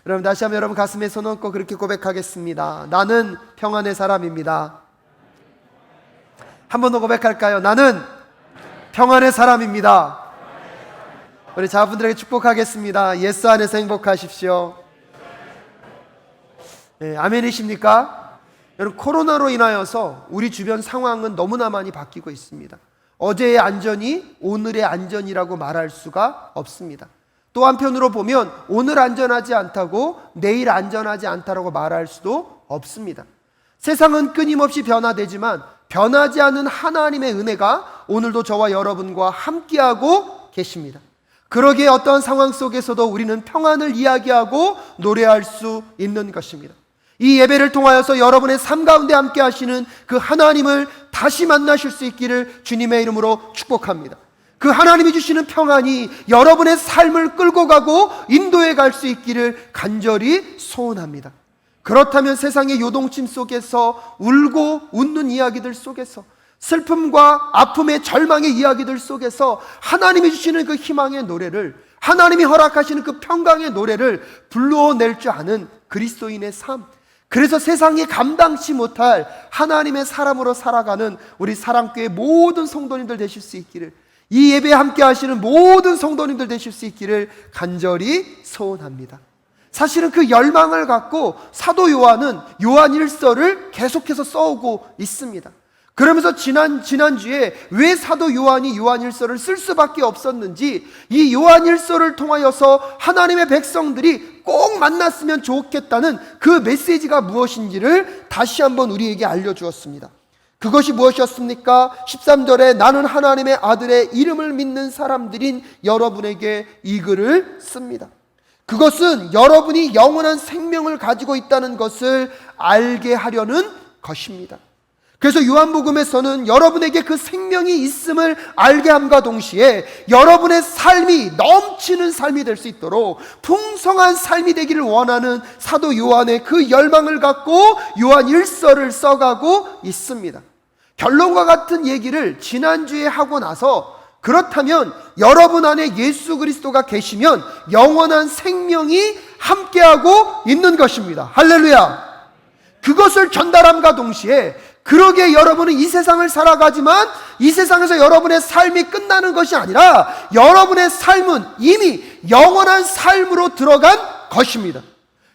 여러분 다시 한번 여러분 가슴에 손 얹고 그렇게 고백하겠습니다. 나는 평안의 사람입니다. 한 번 더 고백할까요? 나는 평안의 사람입니다. 우리 자분들에게 축복하겠습니다. 예수 안에서 행복하십시오. 네, 아멘이십니까? 여러분 코로나로 인하여서 우리 주변 상황은 너무나 많이 바뀌고 있습니다. 어제의 안전이 오늘의 안전이라고 말할 수가 없습니다. 또 한편으로 보면 오늘 안전하지 않다고 내일 안전하지 않다고 말할 수도 없습니다. 세상은 끊임없이 변화되지만 변하지 않는 하나님의 은혜가 오늘도 저와 여러분과 함께하고 계십니다. 그러기에 어떠한 상황 속에서도 우리는 평안을 이야기하고 노래할 수 있는 것입니다. 이 예배를 통하여서 여러분의 삶 가운데 함께 하시는 그 하나님을 다시 만나실 수 있기를 주님의 이름으로 축복합니다. 그 하나님이 주시는 평안이 여러분의 삶을 끌고 가고 인도해 갈 수 있기를 간절히 소원합니다. 그렇다면 세상의 요동침 속에서 울고 웃는 이야기들 속에서 슬픔과 아픔의 절망의 이야기들 속에서 하나님이 주시는 그 희망의 노래를, 하나님이 허락하시는 그 평강의 노래를 불러낼 줄 아는 그리스도인의 삶, 그래서 세상이 감당치 못할 하나님의 사람으로 살아가는 우리 사랑교회 모든 성도님들 되실 수 있기를, 이 예배에 함께 하시는 모든 성도님들 되실 수 있기를 간절히 소원합니다. 사실은 그 열망을 갖고 사도 요한은 요한 1서를 계속해서 써오고 있습니다. 그러면서 지난주에 왜 사도 요한이 요한 1서를 쓸 수밖에 없었는지, 이 요한 1서를 통하여서 하나님의 백성들이 꼭 만났으면 좋겠다는 그 메시지가 무엇인지를 다시 한번 우리에게 알려주었습니다. 그것이 무엇이었습니까? 13절에 나는 하나님의 아들의 이름을 믿는 사람들인 여러분에게 이 글을 씁니다. 그것은 여러분이 영원한 생명을 가지고 있다는 것을 알게 하려는 것입니다. 그래서 요한복음에서는 여러분에게 그 생명이 있음을 알게 함과 동시에 여러분의 삶이 넘치는 삶이 될 수 있도록 풍성한 삶이 되기를 원하는 사도 요한의 그 열망을 갖고 요한 1서를 써가고 있습니다. 결론과 같은 얘기를 지난주에 하고 나서, 그렇다면 여러분 안에 예수 그리스도가 계시면 영원한 생명이 함께하고 있는 것입니다. 할렐루야. 그것을 전달함과 동시에 그러기에 여러분은 이 세상을 살아가지만 이 세상에서 여러분의 삶이 끝나는 것이 아니라 여러분의 삶은 이미 영원한 삶으로 들어간 것입니다.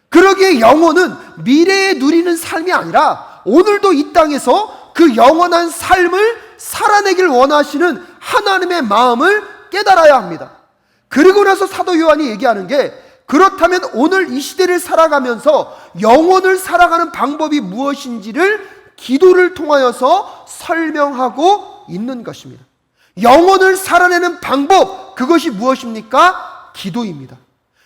그러기에 영혼은 미래에 누리는 삶이 아니라 오늘도 이 땅에서 그 영원한 삶을 살아내길 원하시는 하나님의 마음을 깨달아야 합니다. 그리고 나서 사도 요한이 얘기하는 게, 그렇다면 오늘 이 시대를 살아가면서 영혼을 살아가는 방법이 무엇인지를 기도를 통하여서 설명하고 있는 것입니다. 영혼을 살아내는 방법, 그것이 무엇입니까? 기도입니다.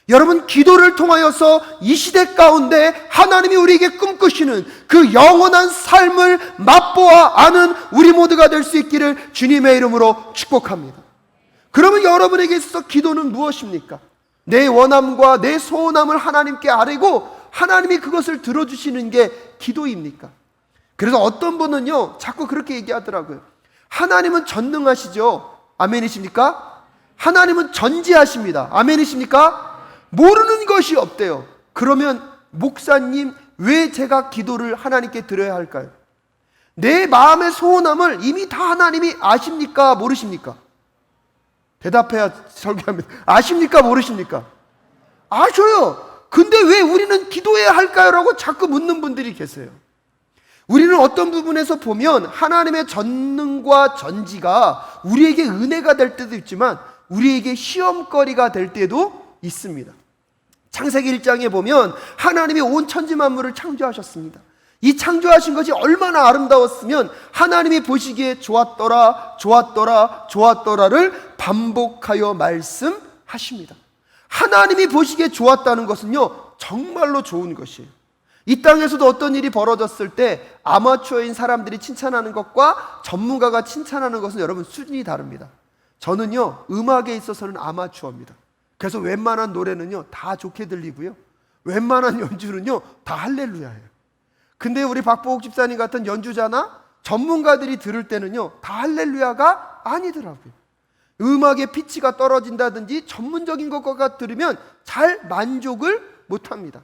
여러분, 기도를 통하여서 이 시대 가운데 하나님이 우리에게 꿈꾸시는 그 영원한 삶을 맛보아 아는 우리 모두가 될 수 있기를 주님의 이름으로 축복합니다. 그러면 여러분에게 있어서 기도는 무엇입니까? 내 원함과 내 소원함을 하나님께 아뢰고 하나님이 그것을 들어주시는 게 기도입니까? 그래서 어떤 분은요, 자꾸 그렇게 얘기하더라고요. 하나님은 전능하시죠? 아멘이십니까? 하나님은 전지하십니다. 아멘이십니까? 모르는 것이 없대요. 그러면 목사님, 왜 제가 기도를 하나님께 드려야 할까요? 내 마음의 소원함을 이미 다 하나님이 아십니까? 모르십니까? 대답해야 설교합니다. 아십니까? 모르십니까? 아셔요. 근데 왜 우리는 기도해야 할까요? 라고 자꾸 묻는 분들이 계세요. 우리는 어떤 부분에서 보면 하나님의 전능과 전지가 우리에게 은혜가 될 때도 있지만 우리에게 시험거리가 될 때도 있습니다. 창세기 1장에 보면 하나님이 온 천지 만물을 창조하셨습니다. 이 창조하신 것이 얼마나 아름다웠으면 하나님이 보시기에 좋았더라, 좋았더라, 좋았더라를 반복하여 말씀하십니다. 하나님이 보시기에 좋았다는 것은요, 정말로 좋은 것이에요. 이 땅에서도 어떤 일이 벌어졌을 때 아마추어인 사람들이 칭찬하는 것과 전문가가 칭찬하는 것은 여러분 수준이 다릅니다. 저는요, 음악에 있어서는 아마추어입니다. 그래서 웬만한 노래는요 다 좋게 들리고요, 웬만한 연주는요 다 할렐루야예요. 근데 우리 박보옥 집사님 같은 연주자나 전문가들이 들을 때는요 다 할렐루야가 아니더라고요. 음악의 피치가 떨어진다든지 전문적인 것과 들으면 잘 만족을 못합니다.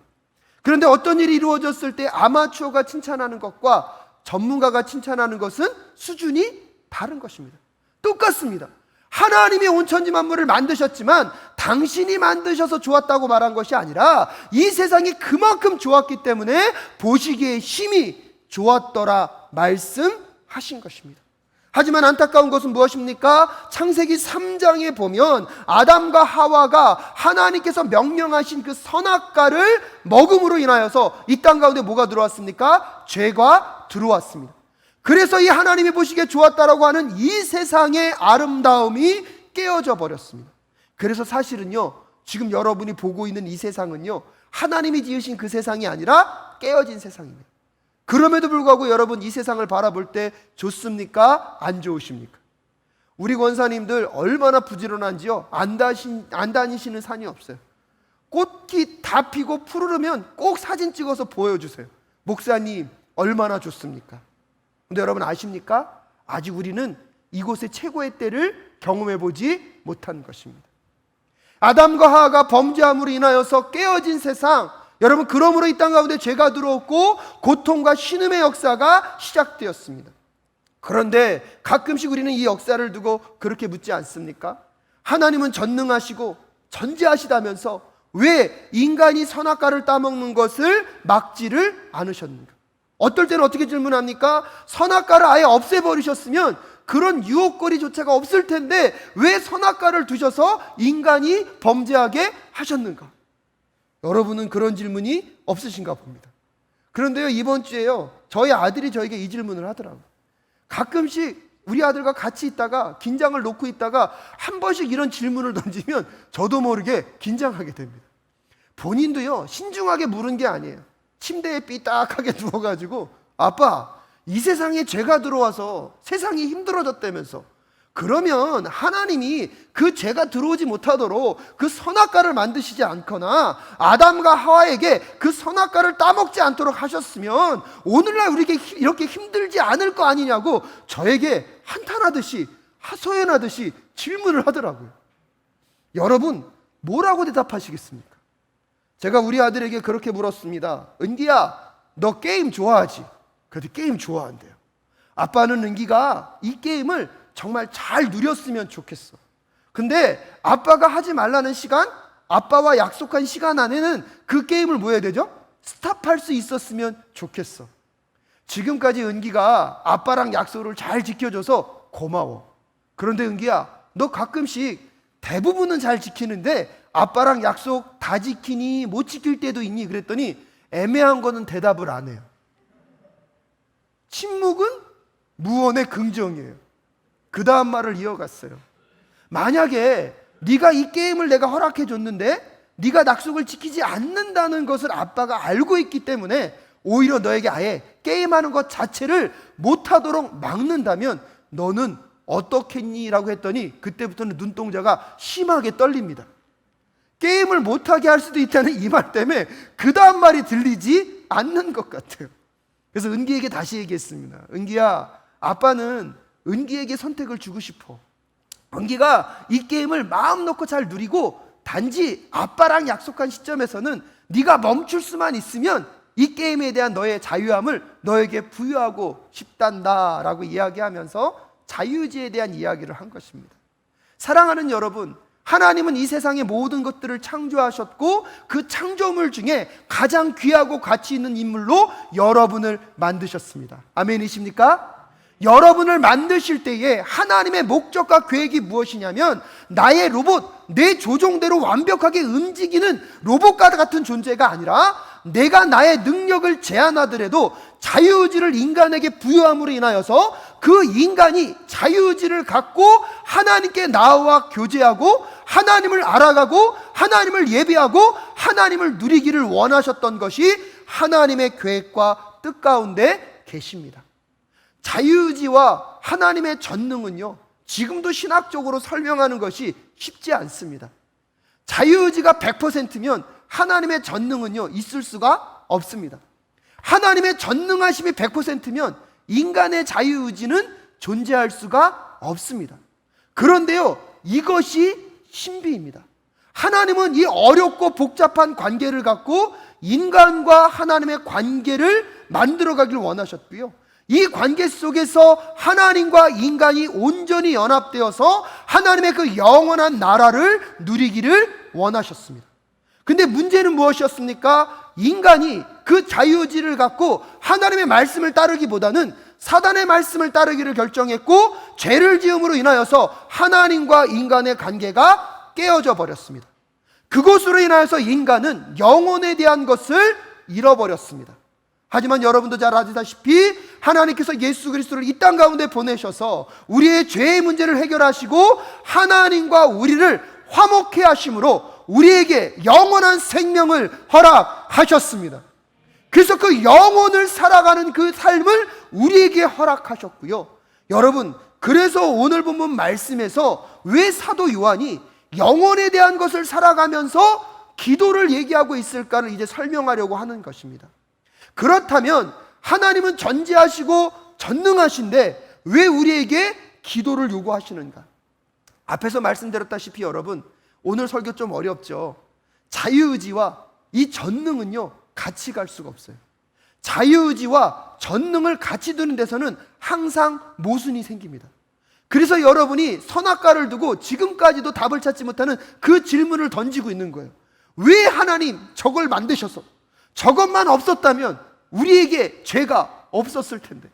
그런데 어떤 일이 이루어졌을 때 아마추어가 칭찬하는 것과 전문가가 칭찬하는 것은 수준이 다른 것입니다. 똑같습니다. 하나님이 온 천지 만물을 만드셨지만 당신이 만드셔서 좋았다고 말한 것이 아니라 이 세상이 그만큼 좋았기 때문에 보시기에 힘이 좋았더라 말씀하신 것입니다. 하지만 안타까운 것은 무엇입니까? 창세기 3장에 보면 아담과 하와가 하나님께서 명령하신 그 선악과를 먹음으로 인하여서 이 땅 가운데 뭐가 들어왔습니까? 죄가 들어왔습니다. 그래서 이 하나님이 보시기에 좋았다라고 하는 이 세상의 아름다움이 깨어져 버렸습니다. 그래서 사실은요, 지금 여러분이 보고 있는 이 세상은요, 하나님이 지으신 그 세상이 아니라 깨어진 세상입니다. 그럼에도 불구하고 여러분 이 세상을 바라볼 때 좋습니까? 안 좋으십니까? 우리 권사님들 얼마나 부지런한지요. 안 다니시는 산이 없어요. 꽃이 다 피고 푸르르면 꼭 사진 찍어서 보여주세요. 목사님 얼마나 좋습니까? 근데 여러분 아십니까? 아직 우리는 이곳의 최고의 때를 경험해보지 못한 것입니다. 아담과 하와가 범죄함으로 인하여서 깨어진 세상, 여러분 그러므로 이 땅 가운데 죄가 들어왔고 고통과 신음의 역사가 시작되었습니다. 그런데 가끔씩 우리는 이 역사를 두고 그렇게 묻지 않습니까? 하나님은 전능하시고 전지하시다면서 왜 인간이 선악과를 따먹는 것을 막지를 않으셨는가? 어떨 때는 어떻게 질문합니까? 선악과를 아예 없애버리셨으면 그런 유혹거리조차가 없을 텐데 왜 선악과를 두셔서 인간이 범죄하게 하셨는가? 여러분은 그런 질문이 없으신가 봅니다. 그런데요, 이번 주에요, 저희 아들이 저에게 이 질문을 하더라고요. 가끔씩 우리 아들과 같이 있다가 긴장을 놓고 있다가 한 번씩 이런 질문을 던지면 저도 모르게 긴장하게 됩니다. 본인도요, 신중하게 물은 게 아니에요. 침대에 삐딱하게 누워가지고 아빠, 이 세상에 죄가 들어와서 세상이 힘들어졌다면서, 그러면 하나님이 그 죄가 들어오지 못하도록 그 선악과를 만드시지 않거나 아담과 하와에게 그 선악과를 따먹지 않도록 하셨으면 오늘날 우리에게 이렇게 힘들지 않을 거 아니냐고 저에게 한탄하듯이 하소연하듯이 질문을 하더라고요. 여러분 뭐라고 대답하시겠습니까? 제가 우리 아들에게 그렇게 물었습니다. 은기야, 너 게임 좋아하지? 그래도 게임 좋아한대요. 아빠는 은기가 이 게임을 정말 잘 누렸으면 좋겠어. 근데 아빠가 하지 말라는 시간, 아빠와 약속한 시간 안에는 그 게임을 뭐 해야 되죠? 스탑할 수 있었으면 좋겠어. 지금까지 은기가 아빠랑 약속을 잘 지켜줘서 고마워. 그런데 은기야, 너 가끔씩 대부분은 잘 지키는데 아빠랑 약속 다 지키니 못 지킬 때도 있니? 그랬더니 애매한 거는 대답을 안 해요. 침묵은 무언의 긍정이에요. 그 다음 말을 이어갔어요. 만약에 네가 이 게임을 내가 허락해 줬는데 네가 약속을 지키지 않는다는 것을 아빠가 알고 있기 때문에 오히려 너에게 아예 게임하는 것 자체를 못하도록 막는다면 너는 어떻겠니? 라고 했더니 그때부터는 눈동자가 심하게 떨립니다. 게임을 못하게 할 수도 있다는 이 말 때문에 그 다음 말이 들리지 않는 것 같아요. 그래서 은기에게 다시 얘기했습니다. 은기야, 아빠는 은기에게 선택을 주고 싶어. 은기가 이 게임을 마음 놓고 잘 누리고 단지 아빠랑 약속한 시점에서는 네가 멈출 수만 있으면 이 게임에 대한 너의 자유함을 너에게 부여하고 싶단다 라고 이야기하면서 자유의지에 대한 이야기를 한 것입니다. 사랑하는 여러분, 하나님은 이 세상의 모든 것들을 창조하셨고 그 창조물 중에 가장 귀하고 가치 있는 인물로 여러분을 만드셨습니다. 아멘이십니까? 여러분을 만드실 때에 하나님의 목적과 계획이 무엇이냐면 나의 로봇, 내 조종대로 완벽하게 움직이는 로봇과 같은 존재가 아니라 내가 나의 능력을 제한하더라도 자유의지를 인간에게 부여함으로 인하여서 그 인간이 자유의지를 갖고 하나님께 나와 교제하고 하나님을 알아가고 하나님을 예배하고 하나님을 누리기를 원하셨던 것이 하나님의 계획과 뜻 가운데 계십니다. 자유의지와 하나님의 전능은요, 지금도 신학적으로 설명하는 것이 쉽지 않습니다. 자유의지가 100%면 하나님의 전능은요, 있을 수가 없습니다. 하나님의 전능하심이 100%면 인간의 자유의지는 존재할 수가 없습니다. 그런데요, 이것이 신비입니다. 하나님은 이 어렵고 복잡한 관계를 갖고 인간과 하나님의 관계를 만들어가길 원하셨고요, 이 관계 속에서 하나님과 인간이 온전히 연합되어서 하나님의 그 영원한 나라를 누리기를 원하셨습니다. 근데 문제는 무엇이었습니까? 인간이 그 자유의지를 갖고 하나님의 말씀을 따르기보다는 사단의 말씀을 따르기를 결정했고, 죄를 지음으로 인하여서 하나님과 인간의 관계가 깨어져 버렸습니다. 그것으로 인하여서 인간은 영혼에 대한 것을 잃어버렸습니다. 하지만 여러분도 잘 아시다시피 하나님께서 예수 그리스도를 이 땅 가운데 보내셔서 우리의 죄의 문제를 해결하시고 하나님과 우리를 화목케 하심으로 우리에게 영원한 생명을 허락하셨습니다. 그래서 그 영혼을 살아가는 그 삶을 우리에게 허락하셨고요, 여러분, 그래서 오늘 본문 말씀에서 왜 사도 요한이 영혼에 대한 것을 살아가면서 기도를 얘기하고 있을까를 이제 설명하려고 하는 것입니다. 그렇다면 하나님은 전지하시고 전능하신데 왜 우리에게 기도를 요구하시는가? 앞에서 말씀드렸다시피 여러분, 오늘 설교 좀 어렵죠. 자유의지와 이 전능은요, 같이 갈 수가 없어요. 자유의지와 전능을 같이 두는 데서는 항상 모순이 생깁니다. 그래서 여러분이 선악과를 두고 지금까지도 답을 찾지 못하는 그 질문을 던지고 있는 거예요. 왜 하나님 저걸 만드셔서 저것만 없었다면 우리에게 죄가 없었을 텐데.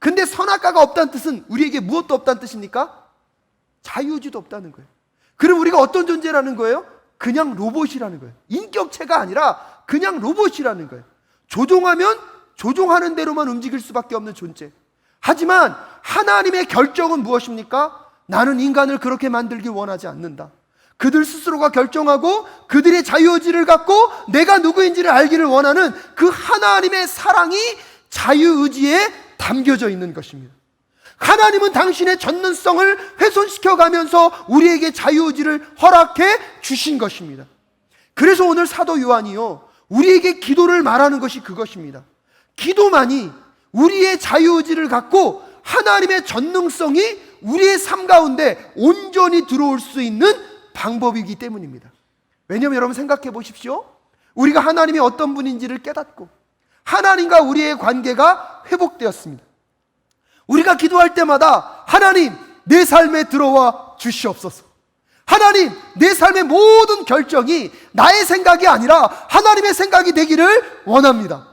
근데 선악과가 없다는 뜻은 우리에게 무엇도 없다는 뜻입니까? 자유의지도 없다는 거예요. 그럼 우리가 어떤 존재라는 거예요? 그냥 로봇이라는 거예요. 인격체가 아니라 그냥 로봇이라는 거예요. 조종하면 조종하는 대로만 움직일 수밖에 없는 존재. 하지만 하나님의 결정은 무엇입니까? 나는 인간을 그렇게 만들기 원하지 않는다. 그들 스스로가 결정하고 그들의 자유의지를 갖고 내가 누구인지를 알기를 원하는 그 하나님의 사랑이 자유의지에 담겨져 있는 것입니다. 하나님은 당신의 전능성을 훼손시켜가면서 우리에게 자유의지를 허락해 주신 것입니다. 그래서 오늘 사도 요한이요, 우리에게 기도를 말하는 것이 그것입니다. 기도만이 우리의 자유의지를 갖고 하나님의 전능성이 우리의 삶 가운데 온전히 들어올 수 있는 방법이기 때문입니다. 왜냐하면 여러분 생각해 보십시오. 우리가 하나님이 어떤 분인지를 깨닫고 하나님과 우리의 관계가 회복되었습니다. 우리가 기도할 때마다 하나님, 내 삶에 들어와 주시옵소서. 하나님, 내 삶의 모든 결정이 나의 생각이 아니라 하나님의 생각이 되기를 원합니다.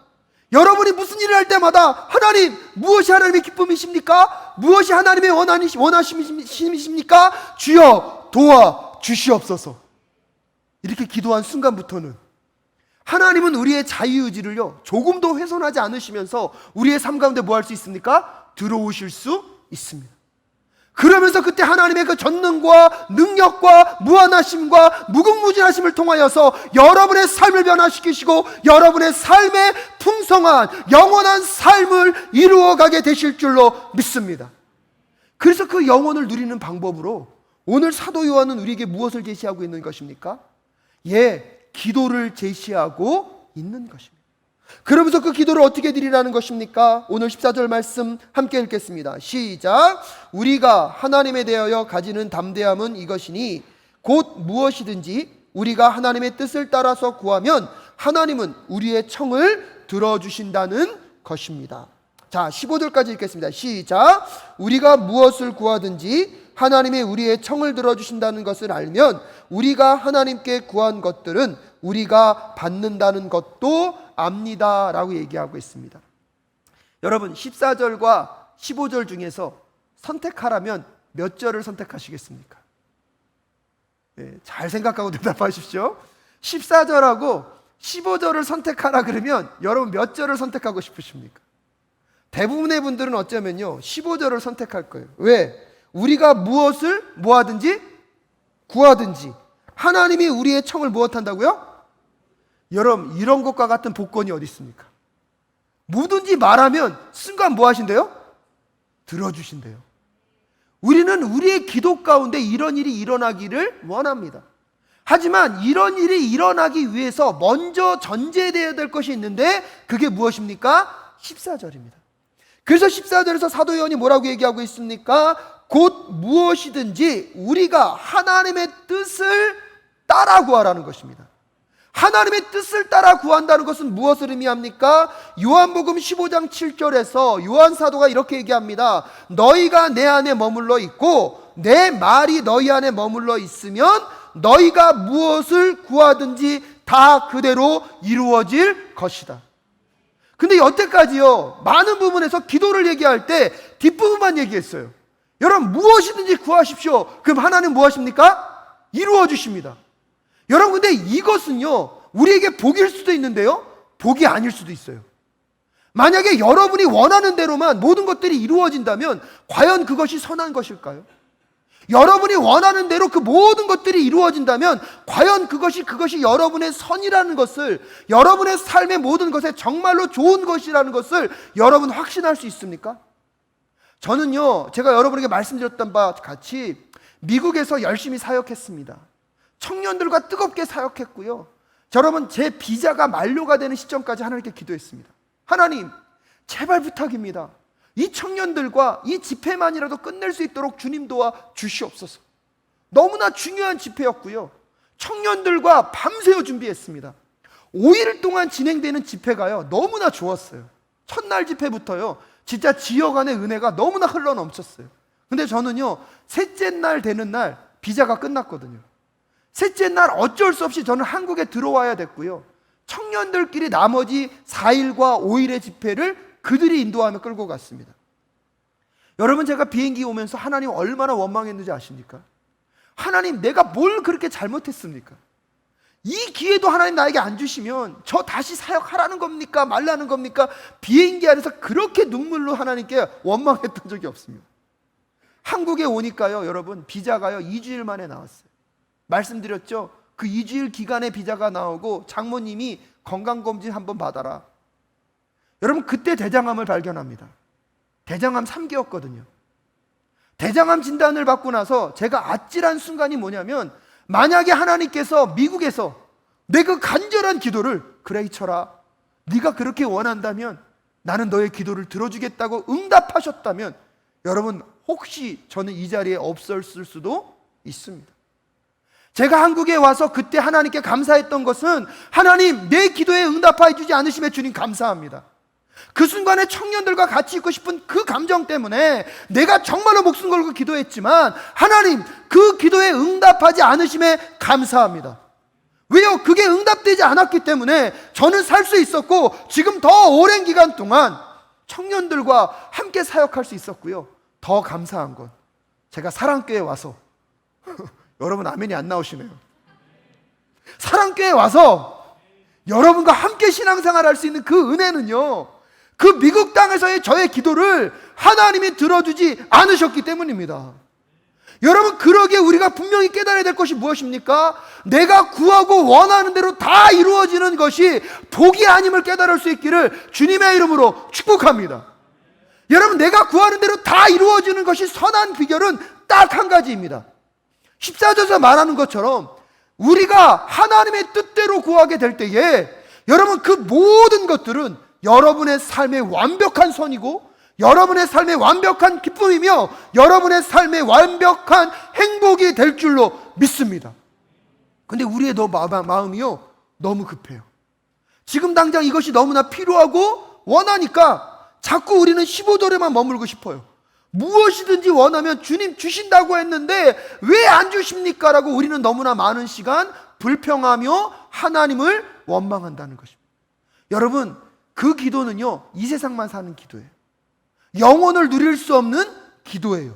여러분이 무슨 일을 할 때마다 하나님, 무엇이 하나님의 기쁨이십니까? 무엇이 하나님의 원하심이십니까? 주여 도와 주시옵소서. 이렇게 기도한 순간부터는 하나님은 우리의 자유의지를요, 조금도 훼손하지 않으시면서 우리의 삶 가운데 뭐 할 수 있습니까? 들어오실 수 있습니다. 그러면서 그때 하나님의 그 전능과 능력과 무한하심과 무궁무진하심을 통하여서 여러분의 삶을 변화시키시고 여러분의 삶의 풍성한 영원한 삶을 이루어가게 되실 줄로 믿습니다. 그래서 그 영혼을 누리는 방법으로 오늘 사도 요한은 우리에게 무엇을 제시하고 있는 것입니까? 기도를 제시하고 있는 것입니다. 그러면서 그 기도를 어떻게 드리라는 것입니까? 오늘 14절 말씀 함께 읽겠습니다. 시작. 우리가 하나님에 대하여 가지는 담대함은 이것이니 곧 무엇이든지 우리가 하나님의 뜻을 따라서 구하면 하나님은 우리의 청을 들어주신다는 것입니다. 자, 15절까지 읽겠습니다. 시작. 우리가 무엇을 구하든지 하나님이 우리의 청을 들어주신다는 것을 알면 우리가 하나님께 구한 것들은 우리가 받는다는 것도 압니다 라고 얘기하고 있습니다. 여러분, 14절과 15절 중에서 선택하라면 몇 절을 선택하시겠습니까? 잘 생각하고 대답하십시오. 14절하고 15절을 선택하라 그러면 여러분 몇 절을 선택하고 싶으십니까? 대부분의 분들은 어쩌면요 15절을 선택할 거예요. 왜? 우리가 무엇을 뭐하든지 구하든지 하나님이 우리의 청을 무엇한다고요? 여러분, 이런 것과 같은 복권이 어디 있습니까? 뭐든지 말하면 순간 뭐 하신대요? 들어주신대요. 우리는 우리의 기도 가운데 이런 일이 일어나기를 원합니다. 하지만 이런 일이 일어나기 위해서 먼저 전제되어야 될 것이 있는데 그게 무엇입니까? 14절입니다. 그래서 14절에서 사도 요한이 뭐라고 얘기하고 있습니까? 곧 무엇이든지 우리가 하나님의 뜻을 따라 구하라는 것입니다. 하나님의 뜻을 따라 구한다는 것은 무엇을 의미합니까? 요한복음 15장 7절에서 요한 사도가 이렇게 얘기합니다. 너희가 내 안에 머물러 있고 내 말이 너희 안에 머물러 있으면 너희가 무엇을 구하든지 다 그대로 이루어질 것이다. 근데 여태까지요, 많은 부분에서 기도를 얘기할 때 뒷부분만 얘기했어요. 여러분, 무엇이든지 구하십시오. 그럼 하나님 무엇입니까? 이루어 주십니다. 여러분, 근데 이것은요, 우리에게 복일 수도 있는데요, 복이 아닐 수도 있어요. 만약에 여러분이 원하는 대로만 모든 것들이 이루어진다면 과연 그것이 선한 것일까요? 여러분이 원하는 대로 그 모든 것들이 이루어진다면 과연 그것이 여러분의 선이라는 것을, 여러분의 삶의 모든 것에 정말로 좋은 것이라는 것을 여러분 확신할 수 있습니까? 저는요, 제가 여러분에게 말씀드렸던 바와 같이 미국에서 열심히 사역했습니다. 청년들과 뜨겁게 사역했고요, 여러분, 제 비자가 만료가 되는 시점까지 하나님께 기도했습니다. 하나님, 제발 부탁입니다. 이 청년들과 이 집회만이라도 끝낼 수 있도록 주님 도와 주시옵소서. 너무나 중요한 집회였고요, 청년들과 밤새워 준비했습니다. 5일 동안 진행되는 집회가요, 너무나 좋았어요. 첫날 집회부터요, 진짜 지역 안의 은혜가 너무나 흘러넘쳤어요. 근데 저는요, 셋째 날 되는 날 비자가 끝났거든요. 셋째 날 어쩔 수 없이 저는 한국에 들어와야 됐고요, 청년들끼리 나머지 4일과 5일의 집회를 그들이 인도하며 끌고 갔습니다. 여러분, 제가 비행기 오면서 하나님 얼마나 원망했는지 아십니까? 하나님, 내가 뭘 그렇게 잘못했습니까? 이 기회도 하나님 나에게 안 주시면 저 다시 사역하라는 겁니까? 말라는 겁니까? 비행기 안에서 그렇게 눈물로 하나님께 원망했던 적이 없습니다. 한국에 오니까요, 여러분, 비자가요 2주일 만에 나왔어요. 말씀드렸죠? 그 2주일 기간에 비자가 나오고 장모님이 건강검진 한번 받아라. 여러분, 그때 대장암을 발견합니다. 대장암 3기였거든요. 대장암 진단을 받고 나서 제가 아찔한 순간이 뭐냐면, 만약에 하나님께서 미국에서 내 그 간절한 기도를, 그래 이철아, 네가 그렇게 원한다면 나는 너의 기도를 들어주겠다고 응답하셨다면, 여러분, 혹시 저는 이 자리에 없었을 수도 있습니다. 제가 한국에 와서 그때 하나님께 감사했던 것은, 하나님, 내 기도에 응답해 주지 않으심에 주님 감사합니다. 그 순간에 청년들과 같이 있고 싶은 그 감정 때문에 내가 정말로 목숨 걸고 기도했지만, 하나님, 그 기도에 응답하지 않으심에 감사합니다. 왜요? 그게 응답되지 않았기 때문에 저는 살 수 있었고, 지금 더 오랜 기간 동안 청년들과 함께 사역할 수 있었고요, 더 감사한 건 제가 사랑교회에 와서 여러분, 아멘이 안 나오시네요. 사랑교회에 와서 여러분과 함께 신앙생활 할 수 있는 그 은혜는요, 그 미국 땅에서의 저의 기도를 하나님이 들어주지 않으셨기 때문입니다. 여러분, 그러기에 우리가 분명히 깨달아야 될 것이 무엇입니까? 내가 구하고 원하는 대로 다 이루어지는 것이 복이 아님을 깨달을 수 있기를 주님의 이름으로 축복합니다. 여러분, 내가 구하는 대로 다 이루어지는 것이 선한 비결은 딱 한 가지입니다. 14절에서 말하는 것처럼 우리가 하나님의 뜻대로 구하게 될 때에, 여러분, 그 모든 것들은 여러분의 삶의 완벽한 선이고, 여러분의 삶의 완벽한 기쁨이며, 여러분의 삶의 완벽한 행복이 될 줄로 믿습니다. 근데 우리의 마음이요, 너무 급해요. 지금 당장 이것이 너무나 필요하고 원하니까 자꾸 우리는 15절에만 머물고 싶어요. 무엇이든지 원하면 주님 주신다고 했는데 왜 안 주십니까? 라고 우리는 너무나 많은 시간 불평하며 하나님을 원망한다는 것입니다. 여러분, 그 기도는요, 이 세상만 사는 기도예요. 영혼을 누릴 수 없는 기도예요.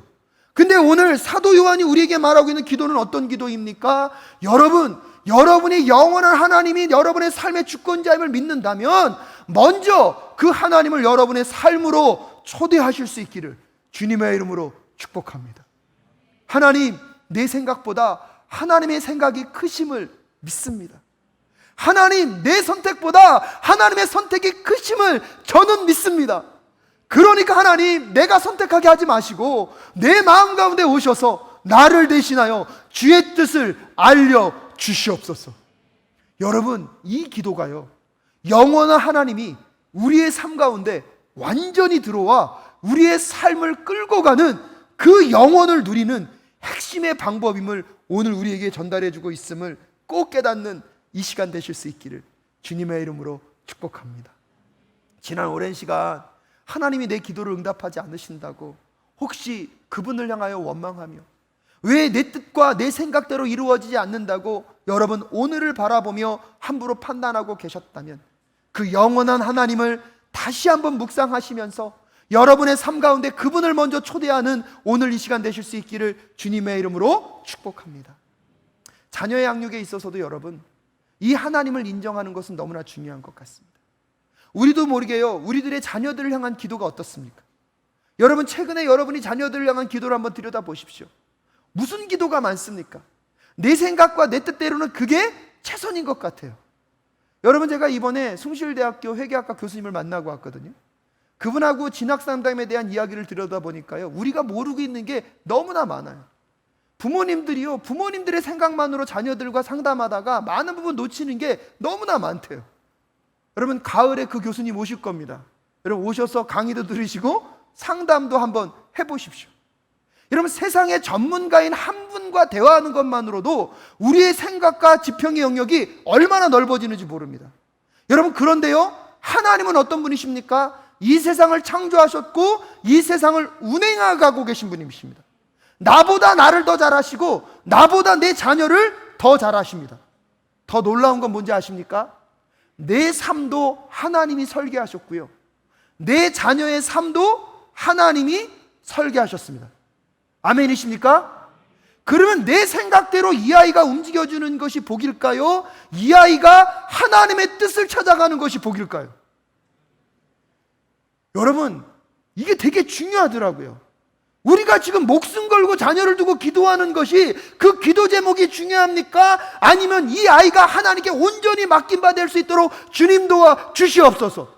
근데 오늘 사도 요한이 우리에게 말하고 있는 기도는 어떤 기도입니까? 여러분이 영원한 하나님이 여러분의 삶의 주권자임을 믿는다면 먼저 그 하나님을 여러분의 삶으로 초대하실 수 있기를 주님의 이름으로 축복합니다. 하나님, 내 생각보다 하나님의 생각이 크심을 믿습니다. 하나님, 내 선택보다 하나님의 선택이 크심을 저는 믿습니다. 그러니까 하나님, 내가 선택하게 하지 마시고 내 마음 가운데 오셔서 나를 대신하여 주의 뜻을 알려주시옵소서. 여러분, 이 기도가요, 영원한 하나님이 우리의 삶 가운데 완전히 들어와 우리의 삶을 끌고 가는 그 영혼을 누리는 핵심의 방법임을 오늘 우리에게 전달해주고 있음을 꼭 깨닫는 이 시간 되실 수 있기를 주님의 이름으로 축복합니다. 지난 오랜 시간 하나님이 내 기도를 응답하지 않으신다고 혹시 그분을 향하여 원망하며 왜 내 뜻과 내 생각대로 이루어지지 않는다고 여러분 오늘을 바라보며 함부로 판단하고 계셨다면 그 영원한 하나님을 다시 한번 묵상하시면서 여러분의 삶 가운데 그분을 먼저 초대하는 오늘 이 시간 되실 수 있기를 주님의 이름으로 축복합니다. 자녀의 양육에 있어서도 여러분 이 하나님을 인정하는 것은 너무나 중요한 것 같습니다. 우리도 모르게요, 우리들의 자녀들을 향한 기도가 어떻습니까? 여러분 최근에 여러분이 자녀들을 향한 기도를 한번 들여다보십시오. 무슨 기도가 많습니까? 내 생각과 내 뜻대로는 그게 최선인 것 같아요. 여러분 제가 이번에 숭실대학교 회계학과 교수님을 만나고 왔거든요. 그분하고 진학상담에 대한 이야기를 들여다보니까요, 우리가 모르고 있는 게 너무나 많아요. 부모님들이요, 부모님들의 생각만으로 자녀들과 상담하다가 많은 부분 놓치는 게 너무나 많대요. 여러분 가을에 그 교수님 오실 겁니다. 여러분 오셔서 강의도 들으시고 상담도 한번 해보십시오. 여러분 세상의 전문가인 한 분과 대화하는 것만으로도 우리의 생각과 지평의 영역이 얼마나 넓어지는지 모릅니다. 여러분 그런데요, 하나님은 어떤 분이십니까? 이 세상을 창조하셨고 이 세상을 운행하고 계신 분이십니다. 나보다 나를 더 잘하시고 나보다 내 자녀를 더 잘하십니다. 더 놀라운 건 뭔지 아십니까? 내 삶도 하나님이 설계하셨고요, 내 자녀의 삶도 하나님이 설계하셨습니다. 아멘이십니까? 그러면 내 생각대로 이 아이가 움직여주는 것이 복일까요? 이 아이가 하나님의 뜻을 찾아가는 것이 복일까요? 여러분 이게 되게 중요하더라고요. 우리가 지금 목숨 걸고 자녀를 두고 기도하는 것이 그 기도 제목이 중요합니까? 아니면 이 아이가 하나님께 온전히 맡김받을 수 있도록 주님 도와 주시옵소서.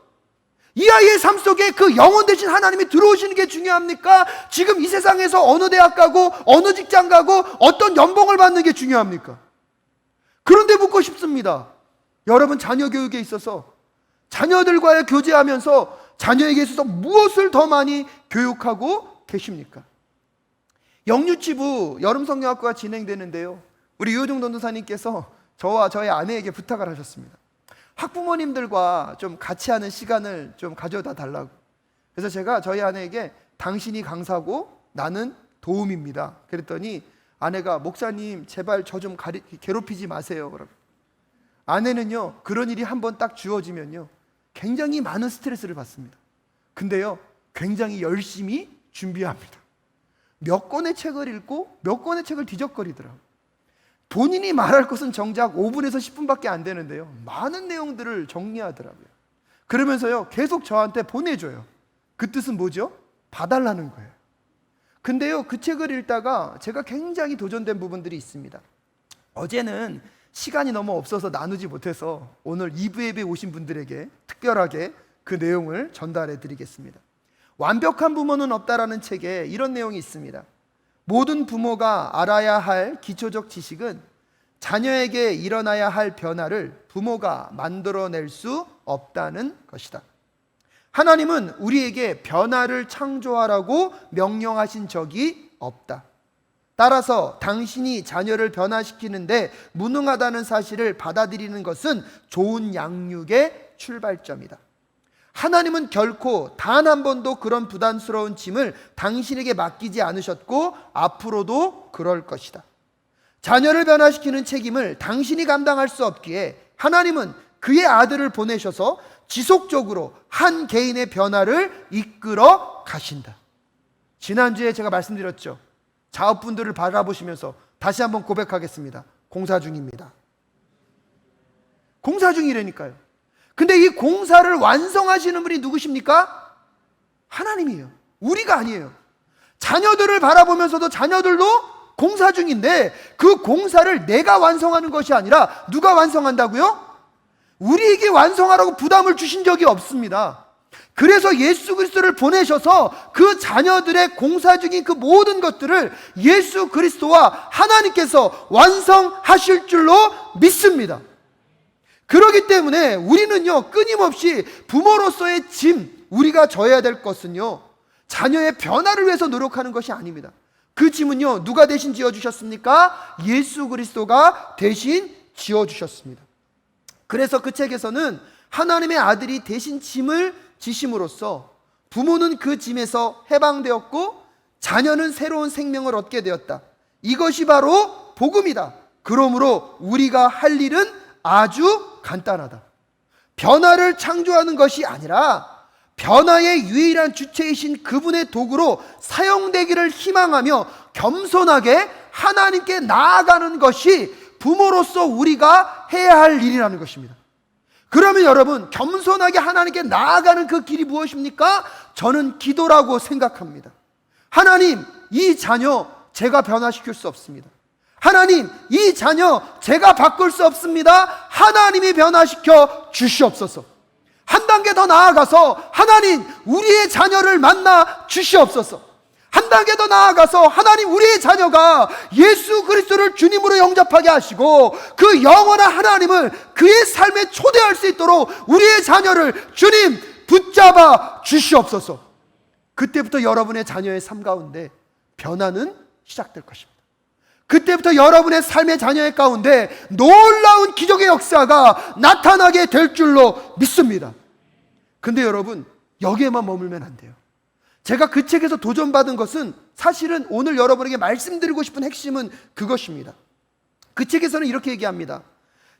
이 아이의 삶 속에 그 영혼 되신 하나님이 들어오시는 게 중요합니까? 지금 이 세상에서 어느 대학 가고 어느 직장 가고 어떤 연봉을 받는 게 중요합니까? 그런데 묻고 싶습니다. 여러분 자녀 교육에 있어서 자녀들과의 교제하면서 자녀에게 있어서 무엇을 더 많이 교육하고 계십니까? 영유치부 여름성경학과가 진행되는데요, 우리 유호중 전도사님께서 저와 저의 아내에게 부탁을 하셨습니다. 학부모님들과 좀 같이 하는 시간을 좀 가져다 달라고. 그래서 제가 저희 아내에게 당신이 강사고 나는 도움입니다 그랬더니 아내가 목사님 제발 저 좀 괴롭히지 마세요. 아내는요 그런 일이 한번 딱 주어지면요 굉장히 많은 스트레스를 받습니다. 근데요 굉장히 열심히 준비합니다. 몇 권의 책을 읽고 몇 권의 책을 뒤적거리더라고요. 본인이 말할 것은 정작 5분에서 10분밖에 안 되는데요 많은 내용들을 정리하더라고요. 그러면서요 계속 저한테 보내줘요. 그 뜻은 뭐죠? 봐달라는 거예요. 근데요 그 책을 읽다가 제가 굉장히 도전된 부분들이 있습니다. 어제는 시간이 너무 없어서 나누지 못해서 오늘 2부 예배 오신 분들에게 특별하게 그 내용을 전달해 드리겠습니다. 완벽한 부모는 없다라는 책에 이런 내용이 있습니다. 모든 부모가 알아야 할 기초적 지식은 자녀에게 일어나야 할 변화를 부모가 만들어낼 수 없다는 것이다. 하나님은 우리에게 변화를 창조하라고 명령하신 적이 없다. 따라서 당신이 자녀를 변화시키는데 무능하다는 사실을 받아들이는 것은 좋은 양육의 출발점이다. 하나님은 결코 단 한 번도 그런 부담스러운 짐을 당신에게 맡기지 않으셨고 앞으로도 그럴 것이다. 자녀를 변화시키는 책임을 당신이 감당할 수 없기에 하나님은 그의 아들을 보내셔서 지속적으로 한 개인의 변화를 이끌어 가신다. 지난주에 제가 말씀드렸죠. 자업분들을 바라보시면서 다시 한번 고백하겠습니다. 공사 중입니다. 공사 중이라니까요. 근데 이 공사를 완성하시는 분이 누구십니까? 하나님이에요. 우리가 아니에요. 자녀들을 바라보면서도 자녀들도 공사 중인데 그 공사를 내가 완성하는 것이 아니라 누가 완성한다고요? 우리에게 완성하라고 부담을 주신 적이 없습니다. 그래서 예수 그리스도를 보내셔서 그 자녀들의 공사 중인 그 모든 것들을 예수 그리스도와 하나님께서 완성하실 줄로 믿습니다. 그렇기 때문에 우리는요 끊임없이 부모로서의 짐, 우리가 져야 될 것은요 자녀의 변화를 위해서 노력하는 것이 아닙니다. 그 짐은요 누가 대신 지어주셨습니까? 예수 그리스도가 대신 지어주셨습니다. 그래서 그 책에서는 하나님의 아들이 대신 짐을 지심으로써 부모는 그 짐에서 해방되었고 자녀는 새로운 생명을 얻게 되었다. 이것이 바로 복음이다. 그러므로 우리가 할 일은 아주 간단하다. 변화를 창조하는 것이 아니라 변화의 유일한 주체이신 그분의 도구로 사용되기를 희망하며 겸손하게 하나님께 나아가는 것이 부모로서 우리가 해야 할 일이라는 것입니다. 그러면 여러분, 겸손하게 하나님께 나아가는 그 길이 무엇입니까? 저는 기도라고 생각합니다. 하나님, 이 자녀 제가 변화시킬 수 없습니다. 하나님, 이 자녀 제가 바꿀 수 없습니다. 하나님이 변화시켜 주시옵소서. 한 단계 더 나아가서 하나님, 우리의 자녀를 만나 주시옵소서. 한 단계 더 나아가서 하나님, 우리의 자녀가 예수 그리스도를 주님으로 영접하게 하시고 그 영원한 하나님을 그의 삶에 초대할 수 있도록 우리의 자녀를 주님 붙잡아 주시옵소서. 그때부터 여러분의 자녀의 삶 가운데 변화는 시작될 것입니다. 그때부터 여러분의 삶의 자녀의 가운데 놀라운 기적의 역사가 나타나게 될 줄로 믿습니다. 근데 여러분, 여기에만 머물면 안 돼요. 제가 그 책에서 도전받은 것은 사실은 오늘 여러분에게 말씀드리고 싶은 핵심은 그것입니다. 그 책에서는 이렇게 얘기합니다.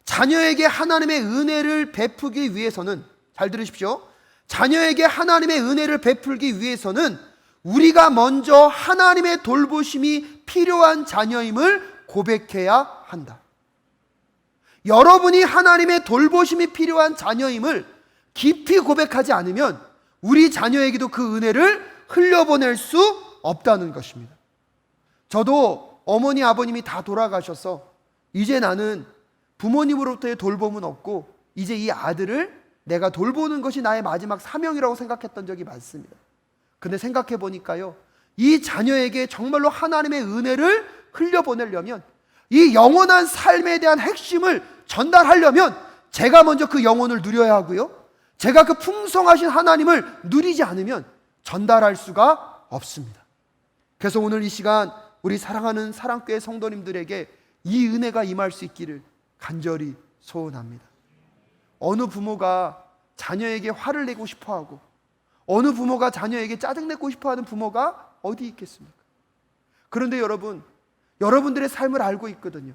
자녀에게 하나님의 은혜를 베푸기 위해서는, 잘 들으십시오, 자녀에게 하나님의 은혜를 베풀기 위해서는 우리가 먼저 하나님의 돌보심이 필요한 자녀임을 고백해야 한다. 여러분이 하나님의 돌보심이 필요한 자녀임을 깊이 고백하지 않으면 우리 자녀에게도 그 은혜를 흘려보낼 수 없다는 것입니다. 저도 어머니 아버님이 다 돌아가셔서 이제 나는 부모님으로부터의 돌봄은 없고 이제 이 아들을 내가 돌보는 것이 나의 마지막 사명이라고 생각했던 적이 많습니다. 근데 생각해 보니까요, 이 자녀에게 정말로 하나님의 은혜를 흘려보내려면, 이 영원한 삶에 대한 핵심을 전달하려면 제가 먼저 그 영혼을 누려야 하고요, 제가 그 풍성하신 하나님을 누리지 않으면 전달할 수가 없습니다. 그래서 오늘 이 시간 우리 사랑하는 사랑교회 성도님들에게 이 은혜가 임할 수 있기를 간절히 소원합니다. 어느 부모가 자녀에게 화를 내고 싶어하고 어느 부모가 자녀에게 짜증내고 싶어하는 부모가 어디 있겠습니까? 그런데 여러분, 여러분들의 삶을 알고 있거든요.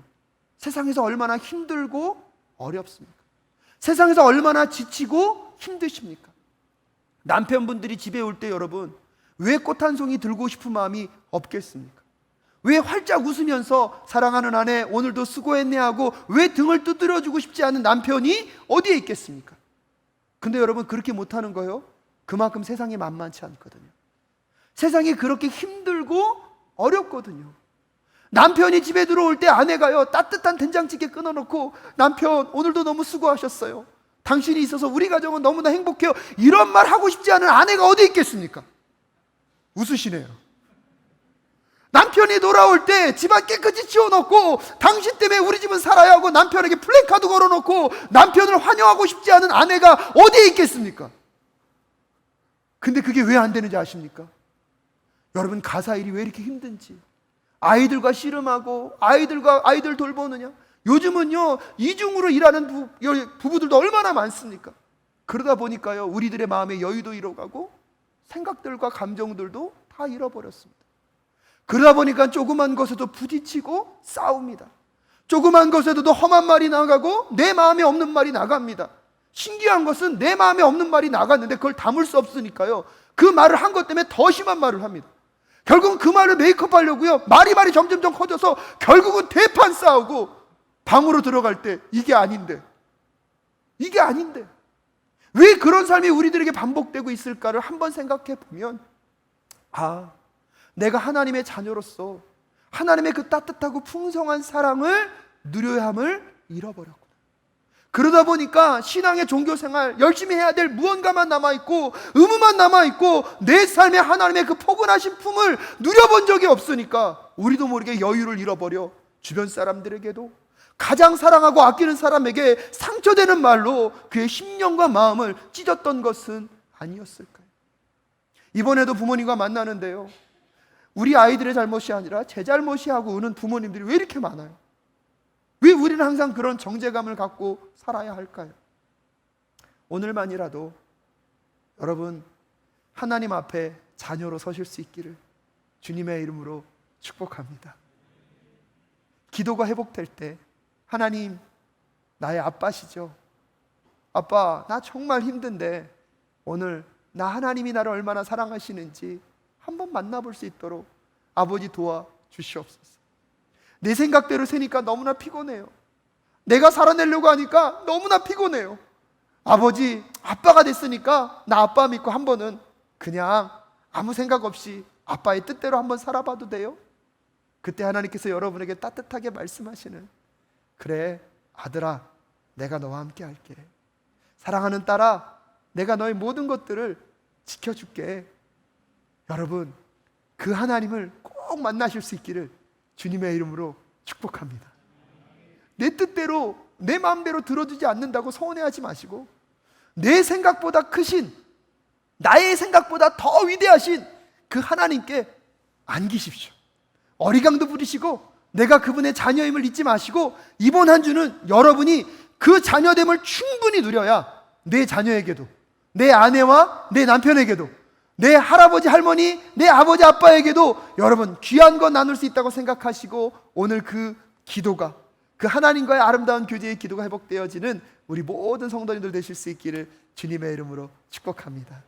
세상에서 얼마나 힘들고 어렵습니까? 세상에서 얼마나 지치고 힘드십니까? 남편분들이 집에 올 때 여러분, 왜 꽃 한 송이 들고 싶은 마음이 없겠습니까? 왜 활짝 웃으면서 사랑하는 아내 오늘도 수고했네 하고 왜 등을 두드려주고 싶지 않은 남편이 어디에 있겠습니까? 근데 여러분, 그렇게 못하는 거요, 그만큼 세상이 만만치 않거든요. 세상이 그렇게 힘들고 어렵거든요. 남편이 집에 들어올 때 아내가요, 따뜻한 된장찌개 끊어놓고 남편 오늘도 너무 수고하셨어요, 당신이 있어서 우리 가정은 너무나 행복해요, 이런 말 하고 싶지 않은 아내가 어디 있겠습니까? 웃으시네요. 남편이 돌아올 때 집안 깨끗이 치워놓고 당신 때문에 우리 집은 살아야 하고 남편에게 플래카드 걸어놓고 남편을 환영하고 싶지 않은 아내가 어디에 있겠습니까? 근데 그게 왜 안 되는지 아십니까? 여러분, 가사 일이 왜 이렇게 힘든지, 아이들과 씨름하고 아이들 돌보느냐, 요즘은요 이중으로 일하는 부부들도 얼마나 많습니까? 그러다 보니까요 우리들의 마음의 여유도 잃어가고 생각들과 감정들도 다 잃어버렸습니다. 그러다 보니까 조그만 것에도 부딪히고 싸웁니다. 조그만 것에도 험한 말이 나가고 내 마음에 없는 말이 나갑니다. 신기한 것은 내 마음에 없는 말이 나갔는데 그걸 담을 수 없으니까요 그 말을 한 것 때문에 더 심한 말을 합니다. 결국은 그 말을 메이크업 하려고요 말이 점점점 커져서 결국은 대판 싸우고 방으로 들어갈 때 이게 아닌데 왜 그런 삶이 우리들에게 반복되고 있을까를 한번 생각해 보면, 아, 내가 하나님의 자녀로서 하나님의 그 따뜻하고 풍성한 사랑을 누려야 함을 잃어버렸구나. 그러다 보니까 신앙의 종교생활 열심히 해야 될 무언가만 남아있고 의무만 남아있고 내 삶에 하나님의 그 포근하신 품을 누려본 적이 없으니까 우리도 모르게 여유를 잃어버려 주변 사람들에게도, 가장 사랑하고 아끼는 사람에게 상처되는 말로 그의 심령과 마음을 찢었던 것은 아니었을까요? 이번에도 부모님과 만나는데요, 우리 아이들의 잘못이 아니라 제 잘못이 하고 우는 부모님들이 왜 이렇게 많아요? 왜 왜 우리는 항상 그런 정죄감을 갖고 살아야 할까요? 오늘만이라도 여러분 하나님 앞에 자녀로 서실 수 있기를 주님의 이름으로 축복합니다. 기도가 회복될 때 하나님 나의 아빠시죠. 아빠, 나 정말 힘든데 오늘 나 하나님이 나를 얼마나 사랑하시는지 한번 만나볼 수 있도록 아버지 도와주시옵소서. 내 생각대로 세니까 너무나 피곤해요. 내가 살아내려고 하니까 너무나 피곤해요. 아버지, 아빠가 됐으니까 나 아빠 믿고 한 번은 그냥 아무 생각 없이 아빠의 뜻대로 한번 살아봐도 돼요? 그때 하나님께서 여러분에게 따뜻하게 말씀하시는, 그래 아들아, 내가 너와 함께 할게. 사랑하는 딸아, 내가 너의 모든 것들을 지켜줄게. 여러분, 그 하나님을 꼭 만나실 수 있기를 주님의 이름으로 축복합니다. 내 뜻대로 내 마음대로 들어주지 않는다고 서운해하지 마시고, 내 생각보다 크신, 나의 생각보다 더 위대하신 그 하나님께 안기십시오. 어리광도 부리시고 내가 그분의 자녀임을 잊지 마시고, 이번 한 주는 여러분이 그 자녀됨을 충분히 누려야 내 자녀에게도, 내 아내와 내 남편에게도, 내 할아버지 할머니, 내 아버지 아빠에게도 여러분 귀한 거 나눌 수 있다고 생각하시고, 오늘 그 기도가, 그 하나님과의 아름다운 교제의 기도가 회복되어지는 우리 모든 성도님들 되실 수 있기를 주님의 이름으로 축복합니다.